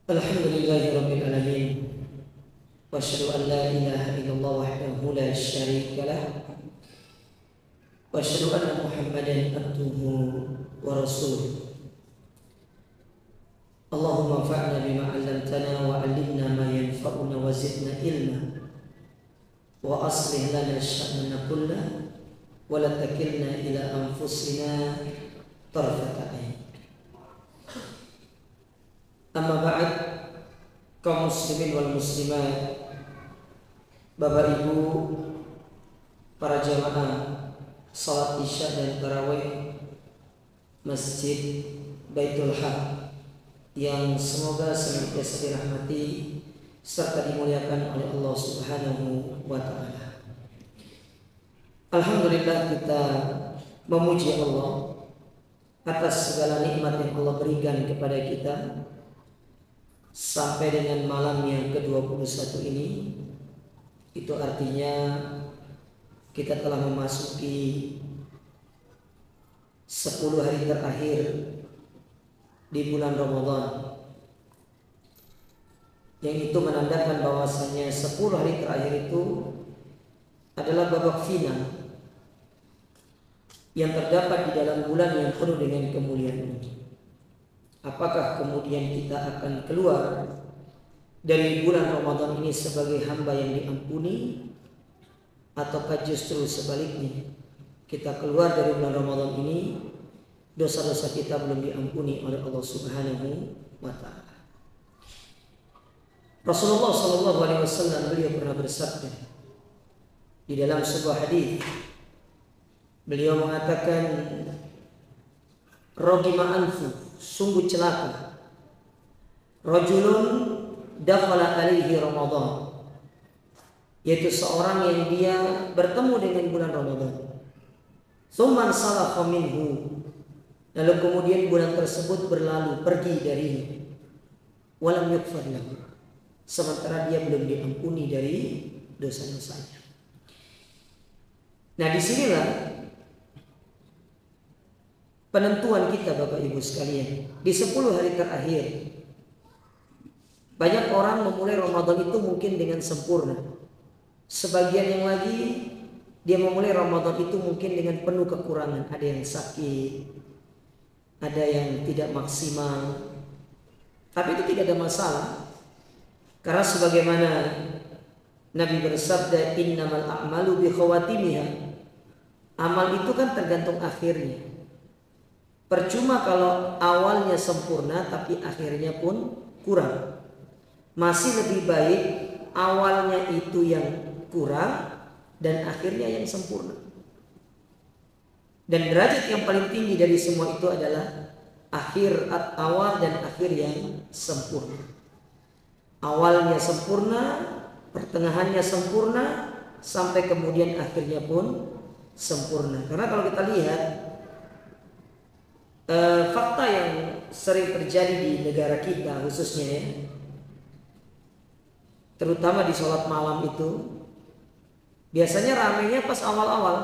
Alhamdulillahi Rabbil Alamin. Wa asyhadu an la ilaha illallah wahdahu la syarika lah. Wa asyhadu anna Muhammadan abduhu wa rasuluh. Allahumma anfa'na bima 'allamtana wa 'allimna ma yanfa'una wa zidna ilma. Wa aslih lana sya'nana kullahu wa la takilna ila anfusina tarfata ain. Amma ba'd, kaum muslimin wal muslimat, Bapak Ibu, para jamaah salat Isya dan tarawih Masjid Baitul Haq yang semoga senantiasa dirahmati serta dimuliakan oleh Allah Subhanahu wa taala. Alhamdulillah, kita memuji Allah atas segala nikmat yang Allah berikan kepada kita sampai dengan malam yang ke-21 ini. Itu artinya kita telah memasuki 10 hari terakhir di bulan Ramadan, yang itu menandakan bahwasanya 10 hari terakhir itu adalah babak final yang terdapat di dalam bulan yang penuh dengan kemuliaan ini. Apakah kemudian kita akan keluar dari bulan Ramadan ini sebagai hamba yang diampuni, ataukah justru sebaliknya kita keluar dari bulan Ramadan ini dosa-dosa kita belum diampuni oleh Allah Subhanahu wa taala. Rasulullah sallallahu alaihi wasallam beliau pernah bersabda di dalam sebuah hadis. Beliau mengatakan, "Rogima anfu, sungguh celaka, rajulun dakhala alaihi Ramadan," yaitu seorang yang dia bertemu dengan bulan Ramadan. "Tsumman salafa minhu," lalu kemudian bulan tersebut berlalu pergi darinya. "Walam yughfar lahu," sementara dia belum diampuni dari dosa-dosanya. Nah, disinilah penentuan kita, Bapak Ibu sekalian. Di 10 hari terakhir, banyak orang memulai Ramadan itu mungkin dengan sempurna. Sebagian yang lagi dia memulai Ramadan itu mungkin dengan penuh kekurangan. Ada yang sakit, ada yang tidak maksimal. Tapi itu tidak ada masalah, karena sebagaimana Nabi bersabda, "Innamal a'malu bi khawatimiha." Amal itu kan tergantung akhirnya. Percuma kalau awalnya sempurna tapi akhirnya pun kurang. Masih lebih baik awalnya itu yang kurang dan akhirnya yang sempurna. Dan derajat yang paling tinggi dari semua itu adalah awal dan akhir yang sempurna. Awalnya sempurna, pertengahannya sempurna, sampai kemudian akhirnya pun sempurna. Karena kalau kita lihat fakta yang sering terjadi di negara kita khususnya ya, terutama di sholat malam itu, biasanya ramainya pas awal-awal.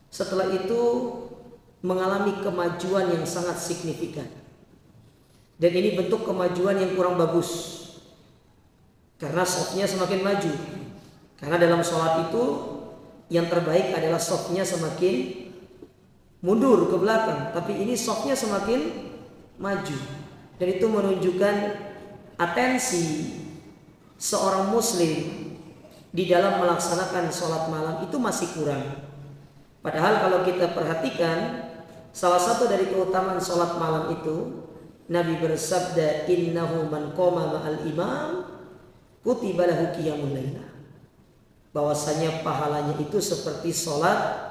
Setelah itu mengalami kemajuan yang sangat signifikan. Dan ini bentuk kemajuan yang kurang bagus, karena safnya semakin maju. Karena dalam sholat itu yang terbaik adalah safnya semakin mundur ke belakang, tapi ini safnya semakin maju. Dan itu menunjukkan atensi seorang muslim di dalam melaksanakan sholat malam itu masih kurang. Padahal kalau kita perhatikan, salah satu dari keutamaan sholat malam itu, Nabi bersabda, "Innahu man qoma ma'al imam kutiba lahu qiyamul lailah." Bahwasanya pahalanya itu seperti sholat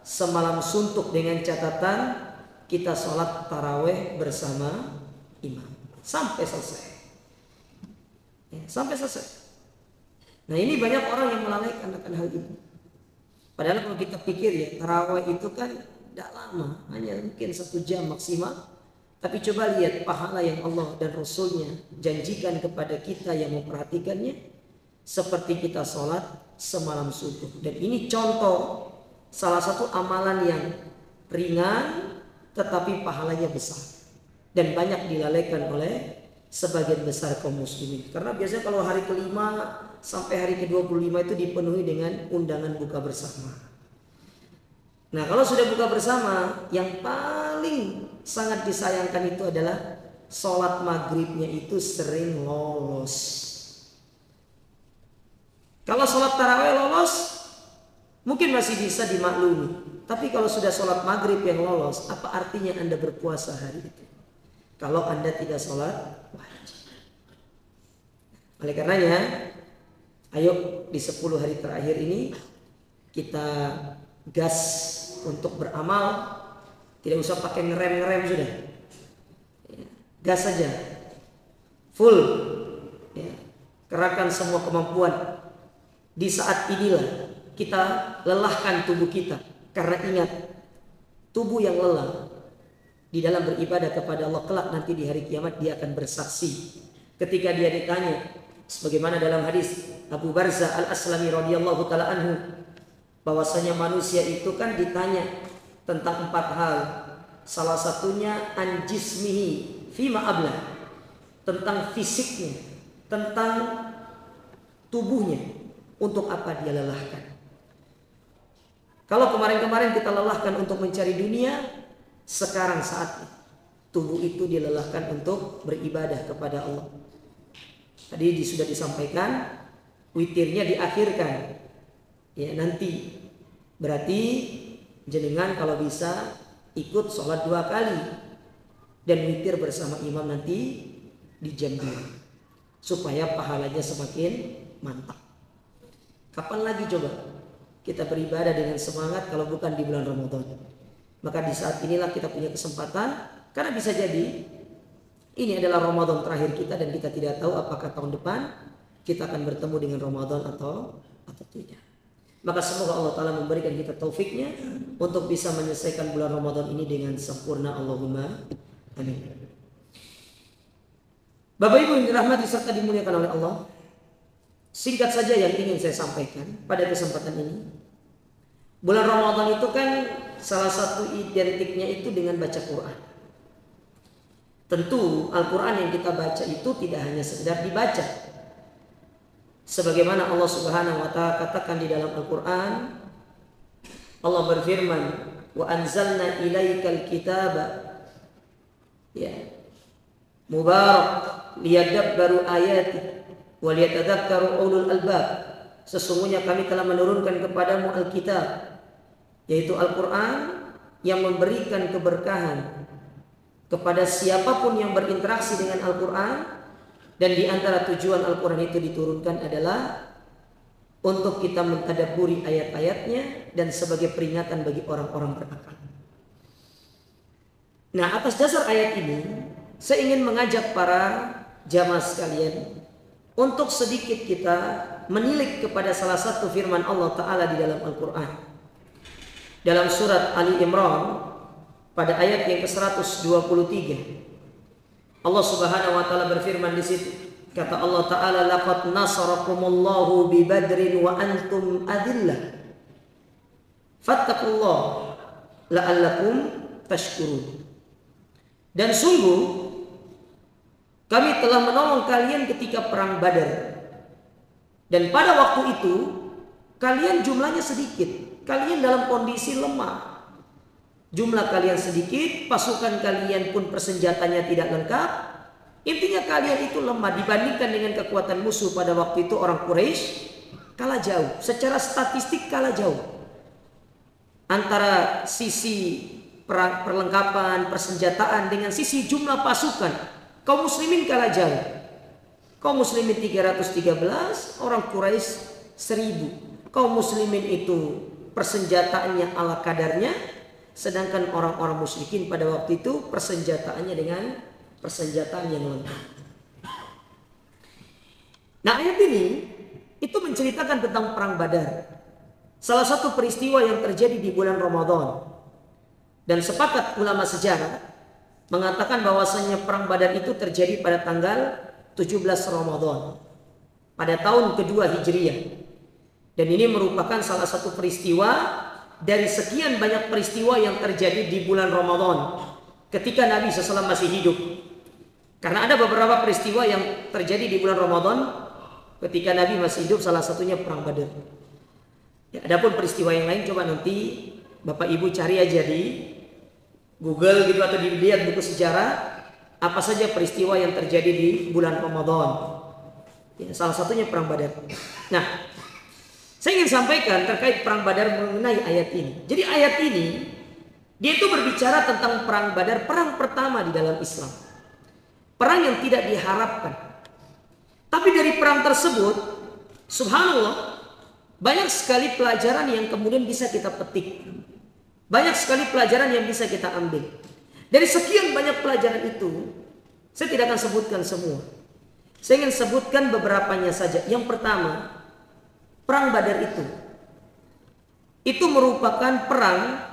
semalam suntuk dengan catatan kita sholat taraweh bersama imam sampai selesai. Sampai selesai. Nah, ini banyak orang yang melalaikan akan hal itu. Padahal kalau kita pikir ya, taraweh itu kan tidak lama, hanya mungkin 1 jam maksimal. Tapi coba lihat pahala yang Allah dan Rasulnya janjikan kepada kita yang memperhatikannya, seperti kita sholat semalam suntuk. Dan ini contoh salah satu amalan yang ringan tetapi pahalanya besar dan banyak dilalaikan oleh sebagian besar kaum muslimin. Karena biasanya kalau hari kelima sampai hari ke-25 itu dipenuhi dengan undangan buka bersama. Nah, kalau sudah buka bersama, yang paling sangat disayangkan itu adalah sholat maghribnya itu sering lolos. Kalau sholat tarawih lolos, mungkin masih bisa dimaklumi. Tapi kalau sudah sholat maghrib yang lolos, apa artinya Anda berpuasa hari itu? Kalau Anda tidak sholat wajib. Oleh karenanya, ayo di 10 hari terakhir ini kita gas untuk beramal. Tidak usah pakai ngerem-ngerem sudah. Gas saja. Full. Ya. Kerahkan semua kemampuan. Di saat inilah kita lelahkan tubuh kita. Karena ingat, tubuh yang lelah di dalam beribadah kepada Allah kelak nanti di hari kiamat dia akan bersaksi. Ketika dia ditanya, sebagaimana dalam hadis Abu Barzah Al-Aslami radhiyallahu taala anhu, bahwasanya manusia itu kan ditanya tentang 4 hal. Salah satunya an jismihi fima abla, tentang fisiknya, tentang tubuhnya, untuk apa dia lelahkan. Kalau kemarin-kemarin kita lelahkan untuk mencari dunia, sekarang saatnya tubuh itu dilelahkan untuk beribadah kepada Allah. Tadi sudah disampaikan, witirnya diakhirkan. Ya, nanti berarti jenengan kalau bisa ikut sholat 2 kali dan witir bersama imam nanti di jam 2 supaya pahalanya semakin mantap. Kapan lagi coba kita beribadah dengan semangat kalau bukan di bulan Ramadan? Maka di saat inilah kita punya kesempatan, karena bisa jadi ini adalah Ramadan terakhir kita dan kita tidak tahu apakah tahun depan kita akan bertemu dengan Ramadan atau tidak. Maka semoga Allah Ta'ala memberikan kita taufiknya untuk bisa menyelesaikan bulan Ramadan ini dengan sempurna. Allahumma amin. Bapak Ibu yang dirahmati serta dimuliakan oleh Allah, singkat saja yang ingin saya sampaikan pada kesempatan ini. Bulan Ramadan itu kan salah satu identiknya itu dengan baca Quran. Tentu Al-Quran yang kita baca itu tidak hanya sekedar dibaca. Sebagaimana Allah Subhanahu wa ta'ala katakan di dalam Al-Quran, Allah berfirman, wa anzalna ilaikal kitaba mubarak liyadabbaru ayati wa liyatadakkaru ulul albab. Sesungguhnya kami telah menurunkan kepadamu Alkitab, yaitu Al-Quran, yang memberikan keberkahan kepada siapapun yang berinteraksi dengan Al-Quran. Dan di antara tujuan Al-Quran itu diturunkan adalah untuk kita mentadabburi ayat-ayatnya dan sebagai peringatan bagi orang-orang berakal. Nah, atas dasar ayat ini saya ingin mengajak para jamaah sekalian untuk sedikit kita menilik kepada salah satu firman Allah Ta'ala di dalam Al-Quran. Dalam surat Ali Imran pada ayat yang ke-123, Allah Subhanahu wa ta'ala berfirman di situ. Kata Allah Ta'ala, laqad nasarakumullahu bi badrin wa antum adillah. Fattaqullaha la'allakum tashkurun. Dan sungguh kami telah menolong kalian ketika perang Badar. Dan pada waktu itu kalian jumlahnya sedikit. Kalian dalam kondisi lemah. Jumlah kalian sedikit, pasukan kalian pun persenjatanya tidak lengkap. Intinya kalian itu lemah dibandingkan dengan kekuatan musuh pada waktu itu. Orang Quraisy kalah jauh, secara statistik kalah jauh. Antara sisi perlengkapan, persenjataan dengan sisi jumlah pasukan, kaum muslimin kalah jauh. Kaum muslimin 313, orang Quraisy 1000. Kaum muslimin itu persenjataannya ala kadarnya, sedangkan orang-orang musyrikin pada waktu itu persenjataannya dengan persenjataan yang lengkap. Nah, ayat ini itu menceritakan tentang perang Badar, salah satu peristiwa yang terjadi di bulan Ramadan. Dan sepakat ulama sejarah mengatakan bahwasanya perang Badar itu terjadi pada tanggal 17 Ramadan pada tahun kedua Hijriyah. Dan ini merupakan salah satu peristiwa dari sekian banyak peristiwa yang terjadi di bulan Ramadan ketika Nabi SAW masih hidup. Karena ada beberapa peristiwa yang terjadi di bulan Ramadan ketika Nabi masih hidup, salah satunya perang Badar. Ya, adapun peristiwa yang lain coba nanti Bapak Ibu cari aja di Google gitu atau dilihat buku sejarah apa saja peristiwa yang terjadi di bulan Ramadan. Ya, salah satunya perang Badar. Nah, saya ingin sampaikan terkait perang Badar mengenai ayat ini. Jadi ayat ini dia itu berbicara tentang perang Badar, perang pertama di dalam Islam. Perang yang tidak diharapkan. Tapi dari perang tersebut, subhanallah, banyak sekali pelajaran yang kemudian bisa kita petik. Banyak sekali pelajaran yang bisa kita ambil. Dari sekian banyak pelajaran itu, saya tidak akan sebutkan semua. Saya ingin sebutkan beberapanya saja. Yang pertama, perang Badar itu merupakan perang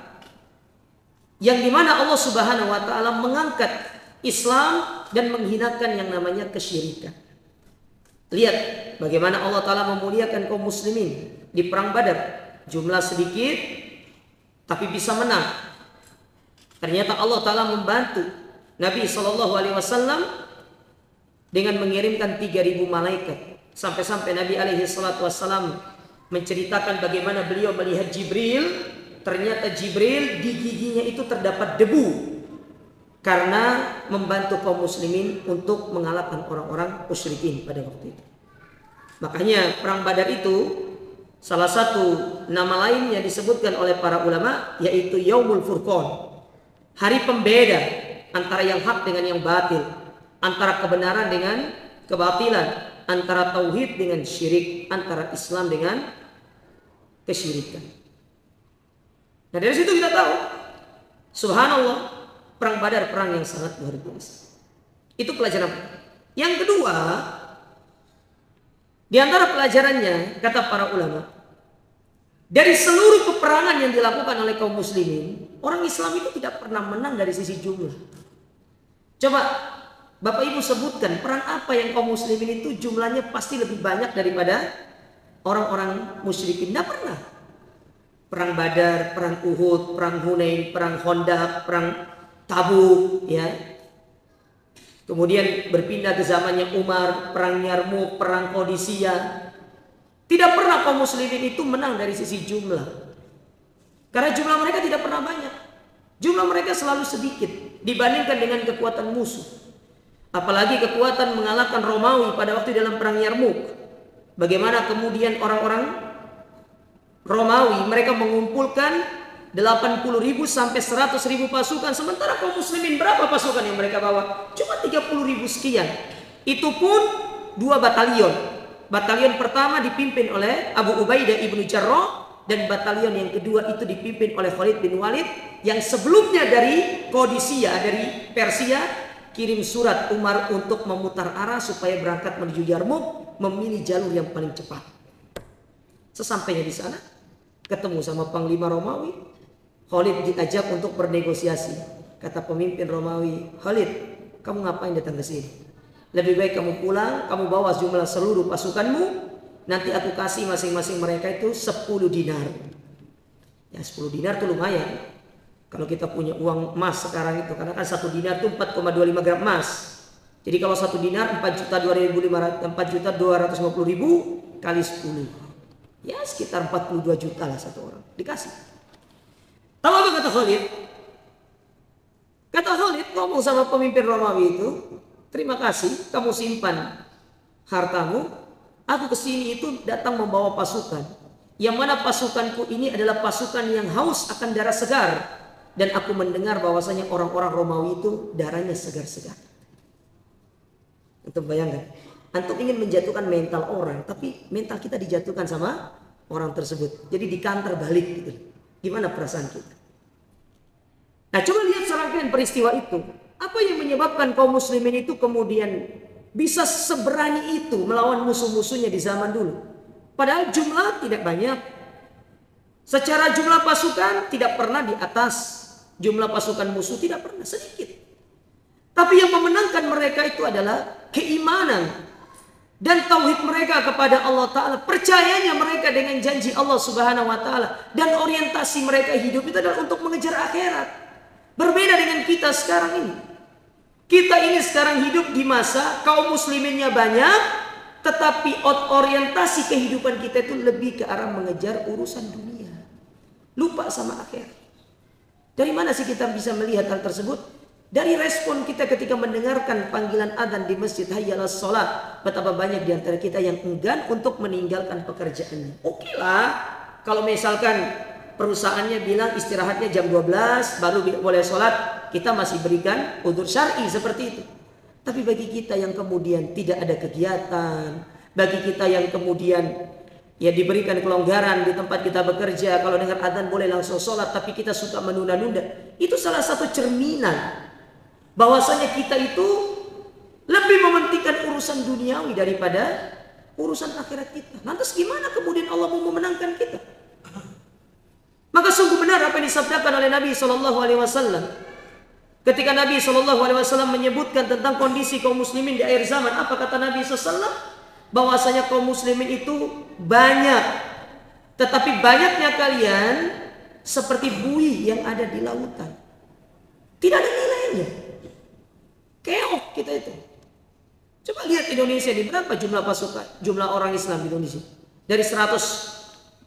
yang dimana Allah Subhanahu wa Ta'ala mengangkat Islam dan menghinakan yang namanya kesyirikan. Lihat bagaimana Allah Ta'ala memuliakan kaum muslimin di perang Badar. Jumlah sedikit tapi bisa menang. Ternyata Allah Ta'ala membantu Nabi SAW dengan mengirimkan 3.000 malaikat. Sampai-sampai Nabi SAW menceritakan bagaimana beliau melihat Jibril. Ternyata Jibril di giginya itu terdapat debu. Karena membantu kaum muslimin untuk mengalahkan orang-orang musyrikin pada waktu itu. Makanya perang Badar itu salah satu nama lainnya disebutkan oleh para ulama yaitu Yaumul Furqan. Hari pembeda antara yang hak dengan yang batil, antara kebenaran dengan kebatilan, antara tauhid dengan syirik, antara Islam dengan kesyirikan. Nah, dari situ kita tahu subhanallah, perang Badar perang yang sangat luar biasa. Itu pelajaran. Yang kedua, di antara pelajarannya kata para ulama, dari seluruh peperangan yang dilakukan oleh kaum muslimin, orang Islam itu tidak pernah menang dari sisi jumlah. Coba Bapak Ibu sebutkan perang apa yang kaum muslimin itu jumlahnya pasti lebih banyak daripada orang-orang musyrikin. Tidak pernah. Perang Badar, perang Uhud, perang Hunain, perang Khandaq, perang Tabuk, ya. Kemudian berpindah ke zamannya Umar, perang Yarmuk, perang Qadisiyah. Tidak pernah kaum muslimin itu menang dari sisi jumlah. Karena jumlah mereka tidak pernah banyak. Jumlah mereka selalu sedikit dibandingkan dengan kekuatan musuh. Apalagi kekuatan mengalahkan Romawi pada waktu dalam perang Yarmuk. Bagaimana kemudian orang-orang Romawi mereka mengumpulkan 80.000 sampai 100.000 pasukan. Sementara kaum muslimin berapa pasukan yang mereka bawa? Cuma 30.000 sekian. Itu pun 2 batalion. Batalion pertama dipimpin oleh Abu Ubaidah ibnu Jarrah. Dan batalion yang kedua itu dipimpin oleh Khalid bin Walid. Yang sebelumnya dari Qadisiyah, dari Persia, kirim surat Umar untuk memutar arah supaya berangkat menuju Yarmuk, memilih jalur yang paling cepat. Sesampainya di sana, ketemu sama Panglima Romawi. Khalid diajak untuk bernegosiasi. Kata pemimpin Romawi, Khalid, kamu ngapain datang ke sini? Lebih baik kamu pulang, kamu bawa jumlah seluruh pasukanmu. Nanti aku kasih masing-masing mereka itu 10 dinar. Ya 10 dinar itu lumayan. Kalau kita punya uang emas sekarang itu, karena kan 1 dinar itu 4,25 gram emas. Jadi kalau 1 dinar 4.250.000 kali 10. Ya sekitar 42 juta lah satu orang. Dikasih. Tahu apa kata Khalid? Kata Khalid ngomong sama pemimpin Romawi itu, terima kasih kamu simpan hartamu. Aku kesini itu datang membawa pasukan. Yang mana pasukanku ini adalah pasukan yang haus akan darah segar. Dan aku mendengar bahwasanya orang-orang Romawi itu darahnya segar-segar. Antum bayangkan, antum ingin menjatuhkan mental orang, tapi mental kita dijatuhkan sama orang tersebut. Jadi dikantar balik gitu. Gimana perasaan kita? Nah, coba lihat serangkaian peristiwa itu. Apa yang menyebabkan kaum muslimin itu kemudian bisa seberani itu melawan musuh-musuhnya di zaman dulu? Padahal jumlah tidak banyak. Secara jumlah pasukan tidak pernah di atas jumlah pasukan musuh, tidak pernah, sedikit. Tapi yang memenangkan mereka itu adalah keimanan dan tauhid mereka kepada Allah Ta'ala. Percayanya mereka dengan janji Allah Subhanahu Wa Ta'ala. Dan orientasi mereka hidup itu adalah untuk mengejar akhirat. Berbeda dengan kita sekarang ini. Kita ini sekarang hidup di masa kaum musliminnya banyak, tetapi orientasi kehidupan kita itu lebih ke arah mengejar urusan dunia. Lupa sama akhirat. Dari mana sih kita bisa melihat hal tersebut? Dari respon kita ketika mendengarkan panggilan adzan di masjid, hayya 'alas shalah. Betapa banyak di antara kita yang enggan untuk meninggalkan pekerjaannya. Oke lah, kalau misalkan perusahaannya bilang istirahatnya jam 12 baru boleh sholat, kita masih berikan udzur syar'i seperti itu. Tapi bagi kita yang kemudian tidak ada kegiatan, bagi kita yang kemudian ya diberikan kelonggaran di tempat kita bekerja, kalau dengar adzan boleh langsung sholat, tapi kita suka menunda-nunda, itu salah satu cerminan bahwasanya kita itu lebih mementingkan urusan duniawi daripada urusan akhirat kita. Lantas gimana kemudian Allah mau memenangkan kita? Maka sungguh benar apa yang disabdakan oleh Nabi SAW. Ketika Nabi SAW menyebutkan tentang kondisi kaum muslimin di akhir zaman, apa kata Nabi SAW? Bahwasanya kaum muslimin itu banyak, tetapi banyaknya kalian seperti buih yang ada di lautan. Tidak ada nilainya. Keok kita itu. Coba lihat Indonesia ini, berapa jumlah pasukan, jumlah orang Islam di Indonesia? Dari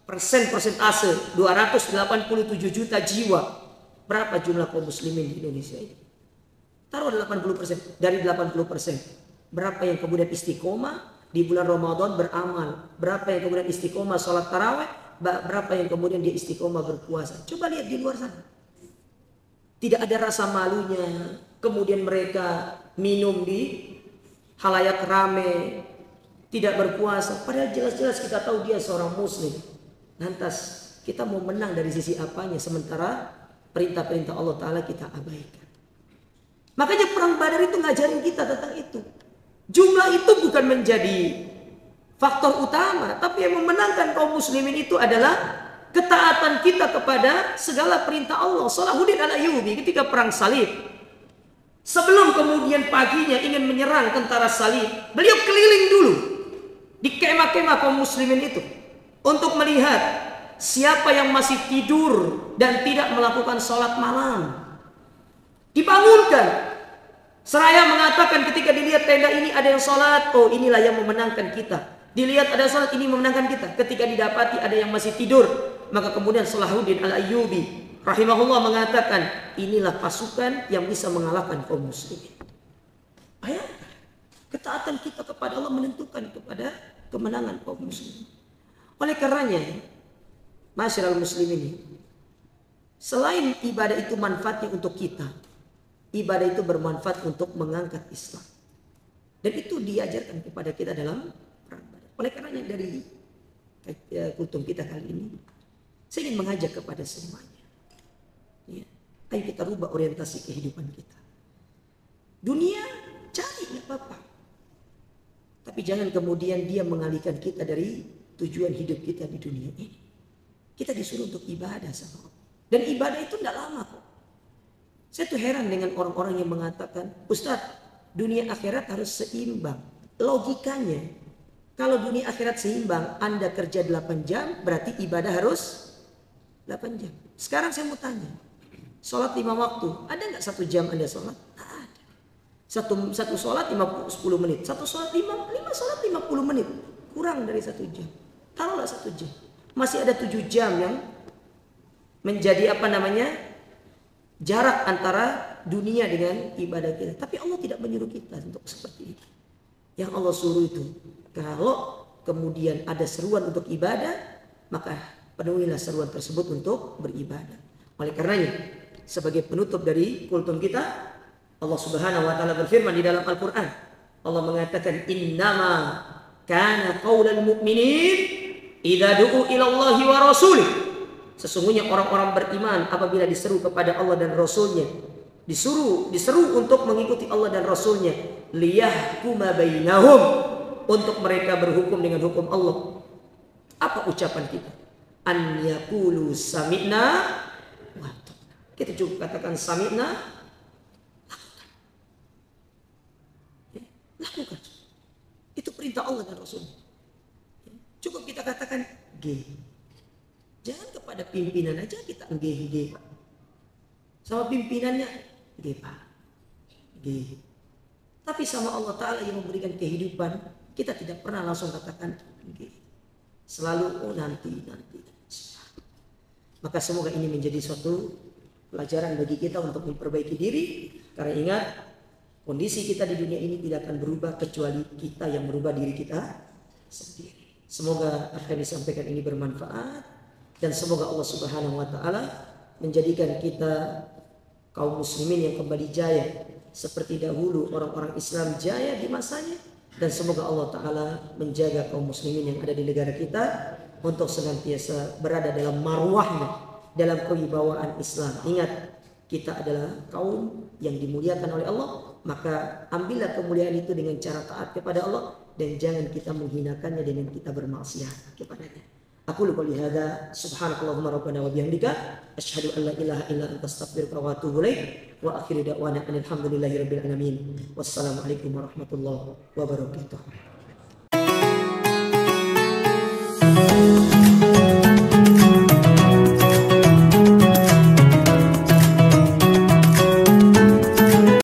persentase 287 juta jiwa. Berapa jumlah kaum muslimin di Indonesia ini? Taruh 80%. Dari 80%, berapa yang kemudian istiqomah di bulan Ramadan beramal? Berapa yang kemudian istiqomah sholat tarawih? Berapa yang kemudian dia istiqomah berpuasa? Coba lihat di luar sana. Tidak ada rasa malunya. Kemudian mereka minum di halayak rame, tidak berpuasa. Padahal jelas-jelas kita tahu dia seorang muslim. Lantas kita mau menang dari sisi apanya, sementara perintah-perintah Allah Ta'ala kita abaikan. Makanya perang Badar itu ngajarin kita tentang itu. Jumlah itu bukan menjadi faktor utama, tapi yang memenangkan kaum muslimin itu adalah ketaatan kita kepada segala perintah Allah. Salahuddin al-Ayyubi ketika perang salib, sebelum kemudian paginya ingin menyerang tentara salib, beliau keliling dulu di kemah-kemah kaum muslimin itu untuk melihat siapa yang masih tidur dan tidak melakukan sholat malam. Dibangunkan. Seraya mengatakan ketika dilihat tenda ini ada yang sholat, oh inilah yang memenangkan kita. Dilihat ada sholat, ini memenangkan kita. Ketika didapati ada yang masih tidur, maka kemudian Salahuddin al-Ayyubi rahimahullah mengatakan, inilah pasukan yang bisa mengalahkan kaum muslimin. Bayangkan, ketaatan kita kepada Allah menentukan kepada kemenangan kaum muslimin. Oleh karenanya, masyarakat muslimin, selain ibadah itu manfaatnya untuk kita, ibadah itu bermanfaat untuk mengangkat Islam. Dan itu diajarkan kepada kita dalam perang Badar. Oleh karenanya dari kultum kita kali ini, saya ingin mengajak kepada semuanya. Ya, ayo kita rubah orientasi kehidupan kita. Dunia cari nggak apa-apa, tapi jangan kemudian dia mengalihkan kita dari tujuan hidup kita di dunia ini. Kita disuruh untuk ibadah sama Allah. Dan ibadah itu tidak lama kok. Saya tuh heran dengan orang-orang yang mengatakan, Ustadz, dunia akhirat harus seimbang. Logikanya, kalau dunia akhirat seimbang, Anda kerja 8 jam, berarti ibadah harus 8 jam. Sekarang saya mau tanya, sholat 5 waktu, ada nggak 1 jam Anda sholat? Ada. Satu sholat 10 menit, satu sholat 5 sholat 50 menit, kurang dari 1 jam. Taruhlah 1 jam, masih ada 7 jam yang menjadi jarak antara dunia dengan ibadah kita. Tapi Allah tidak menyuruh kita untuk seperti itu. Yang Allah suruh itu, kalau kemudian ada seruan untuk ibadah, maka penuhilah seruan tersebut untuk beribadah. Oleh karenanya, sebagai penutup dari kultum kita, Allah Subhanahu wa taala berfirman di dalam Al-Qur'an. Allah mengatakan, innama kana qaulal mu'minin idza du'u ila Allahi wa rasulih. Sesungguhnya orang-orang beriman apabila diseru kepada Allah dan Rasulnya, diseru untuk mengikuti Allah dan Rasulnya, liyahkuma bainahum, untuk mereka berhukum dengan hukum Allah. Apa ucapan kita? An yaqulu sami'na wa ata'na. Kita cukup katakan sami'na, lakukan. Itu perintah Allah dan Rasulnya. Cukup kita katakan G. Jangan kepada pimpinan aja kita G. Sama pimpinannya G Pak. G. Tapi sama Allah Ta'ala yang memberikan kehidupan, kita tidak pernah langsung katakan gitu. Selalu nanti. Maka semoga ini menjadi suatu pelajaran bagi kita untuk memperbaiki diri. Karena ingat, kondisi kita di dunia ini tidak akan berubah kecuali kita yang merubah diri kita sendiri. Semoga apa yang disampaikan ini bermanfaat, dan semoga Allah Subhanahu wa Ta'ala menjadikan kita kaum muslimin yang kembali jaya seperti dahulu orang-orang Islam jaya di masanya, dan semoga Allah Ta'ala menjaga kaum muslimin yang ada di negara kita untuk senantiasa berada dalam marwahnya, dalam kewibawaan Islam. Ingat, kita adalah kaum yang dimuliakan oleh Allah, maka ambillah kemuliaan itu dengan cara taat kepada Allah, dan jangan kita menghinakannya dengan kita bermaksiat kepadanya. Aku lupa lihada, subhanakallahumma rabbana wa bihamdika, asyhadu an la ilaha illa anta astaghfiruka wa atubu ilaik, wa akhiru da'wana alhamdulillahi rabbil alamin. Wassalamualaikum warahmatullahi wabarakatuh.